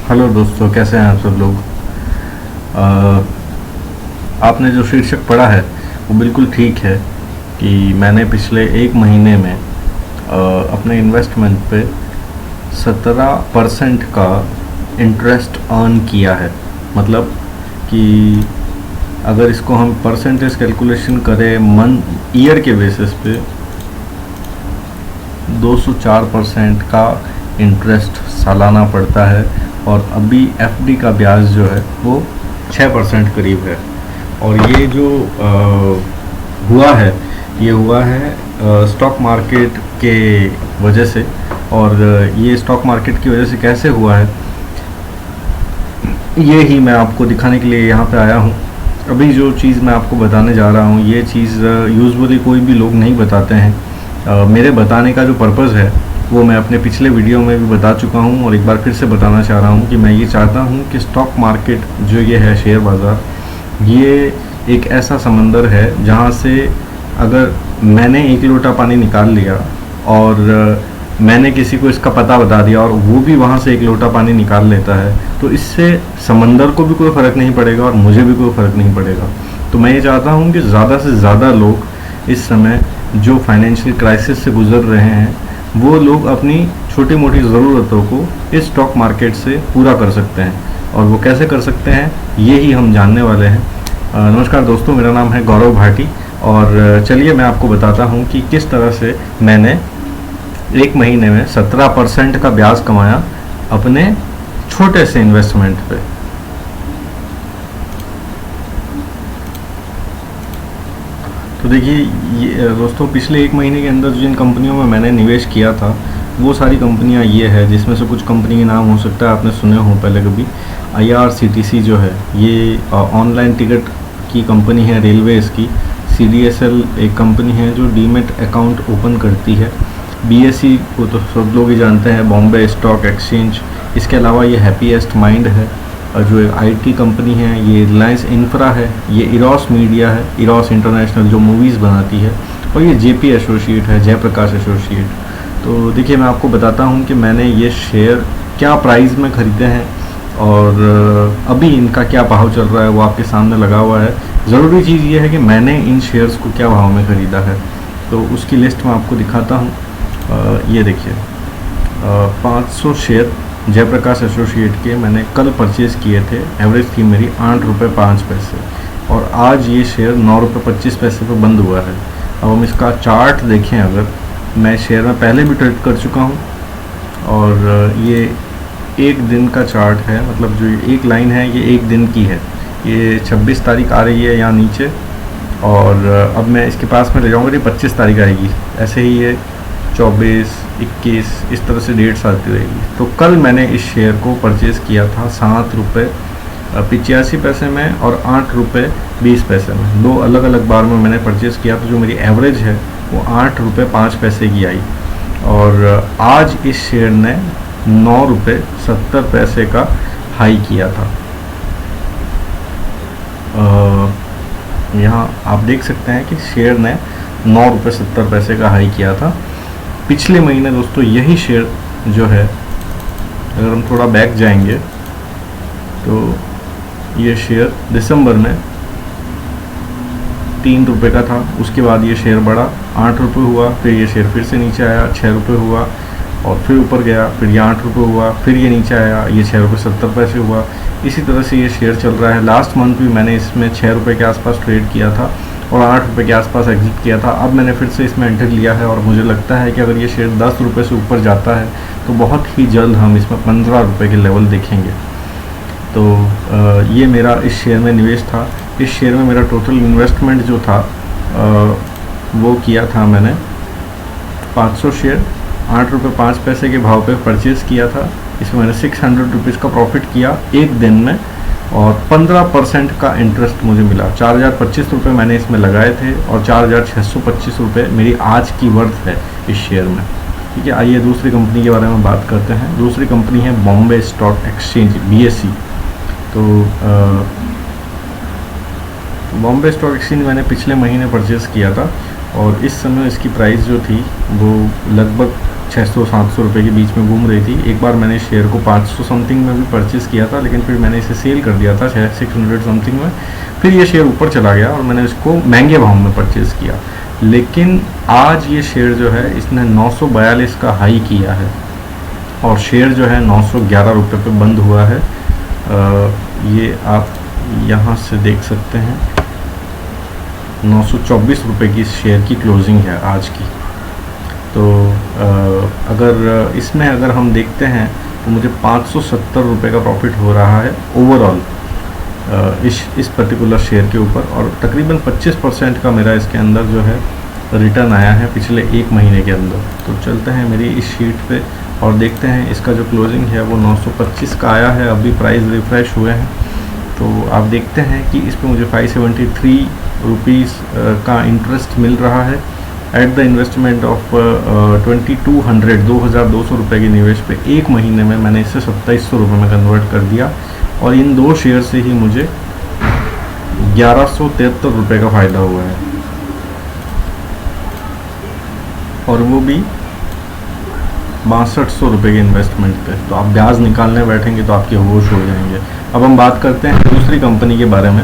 Hello दोस्तों, कैसे हैं आप सब लोग। अ, आपने जो शीर्षक पढ़ा है वो बिल्कुल ठीक है कि मैंने पिछले एक महीने में अपने इन्वेस्टमेंट पे 17% का इंटरेस्ट अर्न किया है। मतलब कि अगर इसको हम परसेंटेज कैलकुलेशन करें मंथ ईयर के बेसिस पे 204% का इंटरेस्ट सालाना पड़ता है। और अभी एफडी का ब्याज जो है वो 6% करीब है। और ये जो हुआ है ये हुआ है स्टॉक मार्केट के वजह से। और ये स्टॉक मार्केट की वजह से कैसे हुआ है ये ही मैं आपको दिखाने के लिए यहाँ पे आया हूँ। अभी जो चीज़ मैं आपको बताने जा रहा हूँ ये चीज़ यूजुअली कोई भी लोग नहीं बताते हैं। मेरे बताने का जो पर्पज़ है वो मैं अपने पिछले वीडियो में भी बता चुका हूँ और एक बार फिर से बताना चाह रहा हूँ कि मैं ये चाहता हूँ कि स्टॉक मार्केट जो ये है, शेयर बाज़ार, ये एक ऐसा समंदर है जहाँ से अगर मैंने एक लोटा पानी निकाल लिया और मैंने किसी को इसका पता बता दिया और वो भी वहाँ से एक लोटा पानी निकाल लेता है तो इससे समंदर को भी कोई फ़र्क नहीं पड़ेगा और मुझे भी कोई फ़र्क नहीं पड़ेगा। तो मैं ये चाहता हूँ कि ज़्यादा से ज़्यादा लोग इस समय जो फाइनेंशियल क्राइसिस से गुज़र रहे हैं वो लोग अपनी छोटी मोटी ज़रूरतों को इस स्टॉक मार्केट से पूरा कर सकते हैं। और वो कैसे कर सकते हैं ये ही हम जानने वाले हैं। नमस्कार दोस्तों, मेरा नाम है गौरव भाटी और चलिए मैं आपको बताता हूँ कि किस तरह से मैंने एक महीने में 17% का ब्याज कमाया अपने छोटे से इन्वेस्टमेंट पे। तो देखिए ये दोस्तों, पिछले एक महीने के अंदर जिन कंपनियों में मैंने निवेश किया था वो सारी कंपनियां ये है, जिसमें से कुछ कंपनी के नाम हो सकता है आपने सुने हो पहले कभी। IRCTC जो है ये ऑनलाइन टिकट की कंपनी है रेलवेज़ की। CDSL एक कंपनी है जो डीमेट अकाउंट ओपन करती है। BSE को तो सब लोग ही जानते हैं, बॉम्बे स्टॉक एक्सचेंज। इसके अलावा ये हैप्पीएस्ट माइंड है और जो IT कंपनी है ये रिलायंस इंफ्रा है। ये इरोस मीडिया है, इरोस इंटरनेशनल जो मूवीज़ बनाती है। और ये JP एसोसिएट है, जयप्रकाश एसोसिएट। तो देखिए मैं आपको बताता हूँ कि मैंने ये शेयर क्या प्राइस में ख़रीदे हैं और अभी इनका क्या भाव चल रहा है वो आपके सामने लगा हुआ है। ज़रूरी चीज़ ये है कि मैंने इन शेयर्स को क्या भाव में ख़रीदा है, तो उसकी लिस्ट मैं आपको दिखाता हूँ। ये देखिए 500 शेयर जयप्रकाश एसोसिएट के मैंने कल परचेज़ किए थे। एवरेज थी मेरी 8 रुपये 5 पैसे और आज ये शेयर 9 रुपये 25 पैसे पर बंद हुआ है। अब हम इसका चार्ट देखें, अगर मैं शेयर में पहले भी ट्रेड कर चुका हूँ और ये एक दिन का चार्ट है। मतलब जो एक लाइन है ये एक दिन की है। ये 26 तारीख आ रही है यहाँ नीचे और अब मैं इसके पास में ले जाऊँगा, ये 25 तारीख आएगी। ऐसे ही ये 24, 21 इस तरह से डेट्स आती रहेगी। तो कल मैंने इस शेयर को परचेज़ किया था 7 रुपये 85 पैसे में और 8 रुपये 20 पैसे में। दो अलग अलग बार में मैंने परचेज़ किया, तो जो मेरी एवरेज है वो 8 रुपये 5 पैसे की आई। और आज इस शेयर ने 9 रुपये 70 पैसे का हाई किया था। यहाँ आप देख सकते हैं कि शेयर ने 9 रुपये 70 पैसे का हाई किया था पिछले महीने। दोस्तों यही शेयर जो है, अगर हम थोड़ा बैक जाएंगे तो ये शेयर दिसंबर में 3 रुपये का था। उसके बाद ये शेयर बढ़ा, 8 रुपये हुआ, फिर ये शेयर फिर से नीचे आया, 6 रुपये हुआ और फिर ऊपर गया, फिर ये 8 रुपये हुआ, फिर ये नीचे आया, ये 6 रुपये 70 पैसे हुआ। इसी तरह से ये शेयर चल रहा है। लास्ट मंथ भी मैंने इसमें 6 रुपये के आसपास ट्रेड किया था और 8 रुपये के आसपास एग्जिट किया था। अब मैंने फिर से इसमें एंटर लिया है और मुझे लगता है कि अगर ये शेयर 10 रुपये से ऊपर जाता है तो बहुत ही जल्द हम इसमें 15 रुपये के लेवल देखेंगे। तो ये मेरा इस शेयर में निवेश था। इस शेयर में मेरा टोटल इन्वेस्टमेंट जो था वो किया था मैंने 500 शेयर 8 रुपये 5 पैसे के भाव पे परचेज़ किया था। इसमें मैंने 600 रुपीज़ का प्रॉफिट किया एक दिन में और 15% का इंटरेस्ट मुझे मिला। 4025 रुपये मैंने इसमें लगाए थे और 4625 रुपये मेरी आज की वर्थ है इस शेयर में। ठीक है, आइए दूसरी कंपनी के बारे में बात करते हैं। दूसरी कंपनी है बॉम्बे स्टॉक एक्सचेंज, BSE। तो बॉम्बे स्टॉक एक्सचेंज मैंने पिछले महीने परचेज़ किया था और इस समय इसकी प्राइस जो थी वो लगभग 600-700 रुपये के बीच में घूम रही थी। एक बार मैंने शेयर को 500 समथिंग में भी परचेज़ किया था, लेकिन फिर मैंने इसे सेल कर दिया था 600 समथिंग में। फिर ये शेयर ऊपर चला गया और मैंने इसको महंगे भाव में परचेज़ किया। लेकिन आज ये शेयर जो है इसने 942 का हाई किया है और शेयर जो है 911 रुपये पे बंद हुआ है। ये आप यहाँ से देख सकते हैं, 924 रुपये की इस शेयर की क्लोजिंग है आज की। तो अगर इसमें अगर हम देखते हैं तो मुझे 570 रुपये का प्रॉफिट हो रहा है ओवरऑल इस पर्टिकुलर शेयर के ऊपर, और तकरीबन 25% का मेरा इसके अंदर जो है रिटर्न आया है पिछले एक महीने के अंदर। तो चलते हैं मेरी इस शीट पे और देखते हैं इसका जो क्लोजिंग है वो 925 का आया है। अभी प्राइस रिफ्रेश हुए हैं तो आप देखते हैं कि इस पर मुझे 573 रुपीज़ का इंटरेस्ट मिल रहा है एट द इन्वेस्टमेंट ऑफ 2200 रुपये के निवेश पे। एक महीने में मैंने इसे 2700 रुपये में कन्वर्ट कर दिया और इन 2 शेयर से ही मुझे 1173 रुपये का फ़ायदा हुआ है, और वो भी 6200 रुपये के इन्वेस्टमेंट पे। तो आप ब्याज निकालने बैठेंगे तो आपके होश हो जाएंगे। अब हम बात करते हैं दूसरी कंपनी के बारे में।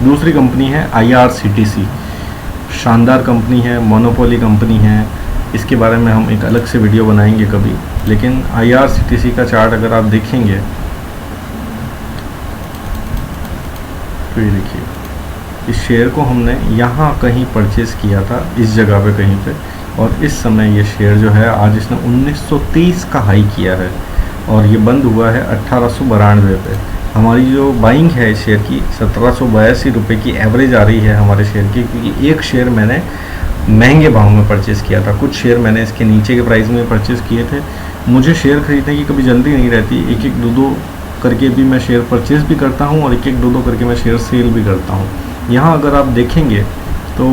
दूसरी कंपनी है IRCTC। शानदार कंपनी है, मोनोपोली कंपनी है। इसके बारे में हम एक अलग से वीडियो बनाएंगे कभी। लेकिन IRCTC का चार्ट अगर आप देखेंगे तो ये देखिए, इस शेयर को हमने यहाँ कहीं परचेज़ किया था, इस जगह पे कहीं पे, और इस समय ये शेयर जो है आज इसने 1930 का हाई किया है और ये बंद हुआ है 1892 पे। हमारी जो बाइंग है इस शेयर की 1782 रुपये की एवरेज आ रही है हमारे शेयर की, क्योंकि एक शेयर मैंने महंगे भाव में परचेज़ किया था, कुछ शेयर मैंने इसके नीचे के प्राइस में परचेज़ किए थे। मुझे शेयर खरीदने की कभी जल्दी नहीं रहती, एक एक दो करके भी मैं शेयर परचेज़ भी करता हूँ और एक एक दो करके मैं शेयर सेल भी करता हूँ। यहाँ अगर आप देखेंगे तो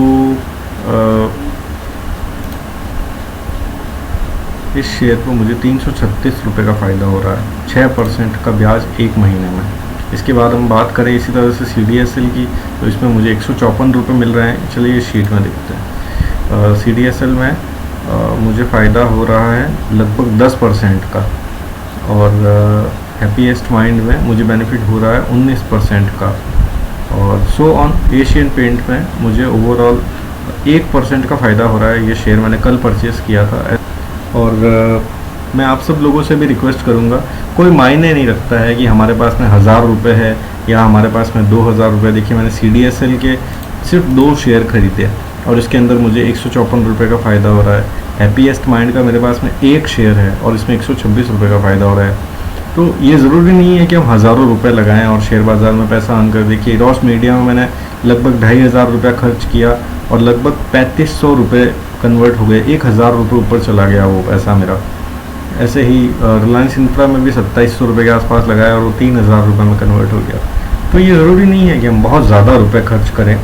इस शेयर पर मुझे 336 रुपये का फ़ायदा हो रहा है, 6% का ब्याज एक महीने में। इसके बाद हम बात करें इसी तरह से CDSL की, तो इसमें मुझे 154 रुपये मिल रहे हैं। चलिए ये शीट में देखते हैं। CDSL में मुझे फ़ायदा हो रहा है लगभग 10% का, और हैप्पीएस्ट माइंड में मुझे बेनिफिट हो रहा है 19% का, और सो ऑन एशियन पेंट में मुझे ओवरऑल 1% का फ़ायदा हो रहा है। ये शेयर मैंने कल परचेज़ किया था। और मैं आप सब लोगों से भी रिक्वेस्ट करूंगा, कोई मायने नहीं रखता है कि हमारे पास में 1000 रुपये है या हमारे पास में 2000 रुपये। देखिए मैंने CDSL के सिर्फ 2 शेयर खरीदे और इसके अंदर मुझे 154 रुपये का फ़ायदा हो रहा है। हैप्पीएस्ट माइंड का मेरे पास में 1 शेयर है और इसमें 126 रुपये का फ़ायदा हो रहा है। तो ये ज़रूरी नहीं है कि हम हज़ारों रुपये लगाएं और शेयर बाज़ार में पैसा अर्न कर। देखिए रॉस मीडिया में मैंने लगभग 2500 रुपया खर्च किया और लगभग 3500 रुपये कन्वर्ट हो गए, 1000 रुपये ऊपर चला गया वो पैसा मेरा। ऐसे ही रिलायंस इंफ्रा में भी 2700 रुपये के आसपास लगाया और वो 3000 रुपये में कन्वर्ट हो गया। तो ये ज़रूरी नहीं है कि हम बहुत ज़्यादा रुपये खर्च करें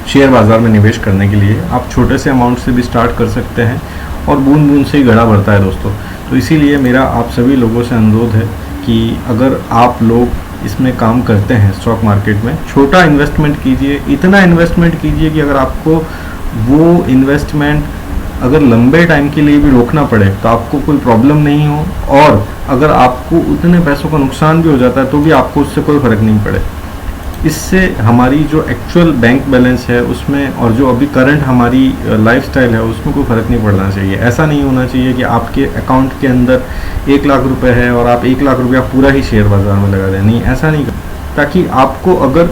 शेयर बाज़ार में निवेश करने के लिए। आप छोटे से अमाउंट से भी स्टार्ट कर सकते हैं और बूंद बूंद से ही घड़ा भरता है दोस्तों। तो इसीलिए मेरा आप सभी लोगों से अनुरोध है कि अगर आप लोग इसमें काम करते हैं स्टॉक मार्केट में, छोटा इन्वेस्टमेंट कीजिए। इतना इन्वेस्टमेंट कीजिए कि अगर आपको वो इन्वेस्टमेंट अगर लंबे टाइम के लिए भी रोकना पड़े तो आपको कोई प्रॉब्लम नहीं हो, और अगर आपको उतने पैसों का नुकसान भी हो जाता है तो भी आपको उससे कोई फ़र्क नहीं पड़े। इससे हमारी जो एक्चुअल बैंक बैलेंस है उसमें और जो अभी करंट हमारी लाइफस्टाइल है उसमें कोई फ़र्क नहीं पड़ना चाहिए। ऐसा नहीं होना चाहिए कि आपके अकाउंट के अंदर 1 लाख रुपए है और आप 1 लाख रुपया पूरा ही शेयर बाज़ार में लगा दें। नहीं, ऐसा नहीं कर, ताकि आपको अगर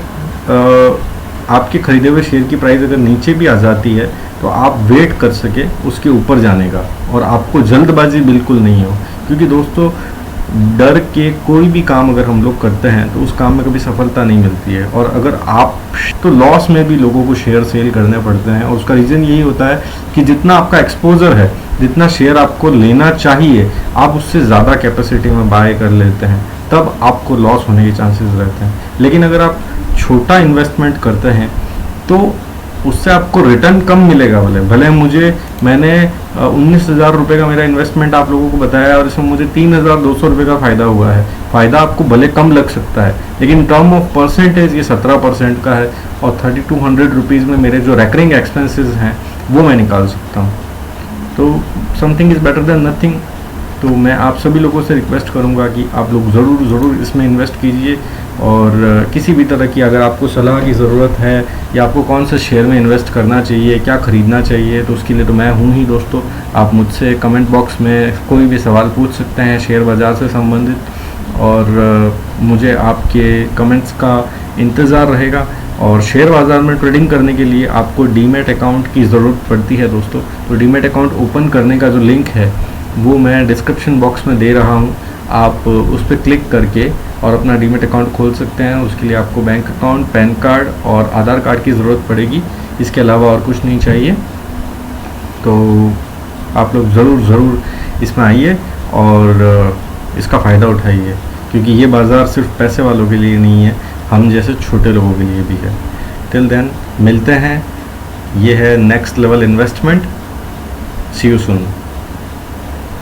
आपके खरीदे हुए शेयर की प्राइस अगर नीचे भी आ जाती है तो आप वेट कर सके उसके ऊपर जाने का, और आपको जल्दबाजी बिल्कुल नहीं हो। क्योंकि दोस्तों डर के कोई भी काम अगर हम लोग करते हैं तो उस काम में कभी सफलता नहीं मिलती है। और अगर आप तो लॉस में भी लोगों को शेयर सेल करने पड़ते हैं, और उसका रीज़न यही होता है कि जितना आपका एक्सपोजर है, जितना शेयर आपको लेना चाहिए, आप उससे ज़्यादा कैपेसिटी में बाय कर लेते हैं, तब आपको लॉस होने के चांसेस रहते हैं। लेकिन अगर आप छोटा इन्वेस्टमेंट करते हैं तो उससे आपको रिटर्न कम मिलेगा। भले मैंने 19,000 रुपये का मेरा इन्वेस्टमेंट आप लोगों को बताया और इसमें मुझे 3,200 रुपये का फ़ायदा हुआ है। फ़ायदा आपको भले कम लग सकता है, लेकिन टर्म ऑफ परसेंटेज ये 17% का है, और 3200 रुपीज़ में मेरे जो रेकरिंग एक्सपेंसेस हैं वो मैं निकाल सकता हूँ। तो something is better than nothing. तो मैं आप सभी लोगों से रिक्वेस्ट करूंगा कि आप लोग ज़रूर इसमें इन्वेस्ट कीजिए। और किसी भी तरह की अगर आपको सलाह की ज़रूरत है या आपको कौन से शेयर में इन्वेस्ट करना चाहिए, क्या ख़रीदना चाहिए, तो उसके लिए तो मैं हूँ ही दोस्तों। आप मुझसे कमेंट बॉक्स में कोई भी सवाल पूछ सकते हैं शेयर बाज़ार से संबंधित, और मुझे आपके कमेंट्स का इंतज़ार रहेगा। और शेयर बाज़ार में ट्रेडिंग करने के लिए आपको डीमैट अकाउंट की ज़रूरत पड़ती है दोस्तों। तो डीमैट अकाउंट ओपन करने का जो लिंक है वो मैं डिस्क्रिप्शन बॉक्स में दे रहा हूँ। आप उस पर क्लिक करके और अपना डीमैट अकाउंट खोल सकते हैं। उसके लिए आपको बैंक अकाउंट, पैन कार्ड और आधार कार्ड की ज़रूरत पड़ेगी, इसके अलावा और कुछ नहीं चाहिए। तो आप लोग ज़रूर इसमें आइए और इसका फ़ायदा उठाइए, क्योंकि ये बाज़ार सिर्फ पैसे वालों के लिए नहीं है, हम जैसे छोटे लोगों के लिए भी है। टिल देन मिलते हैं। ये है next level investment. See you soon.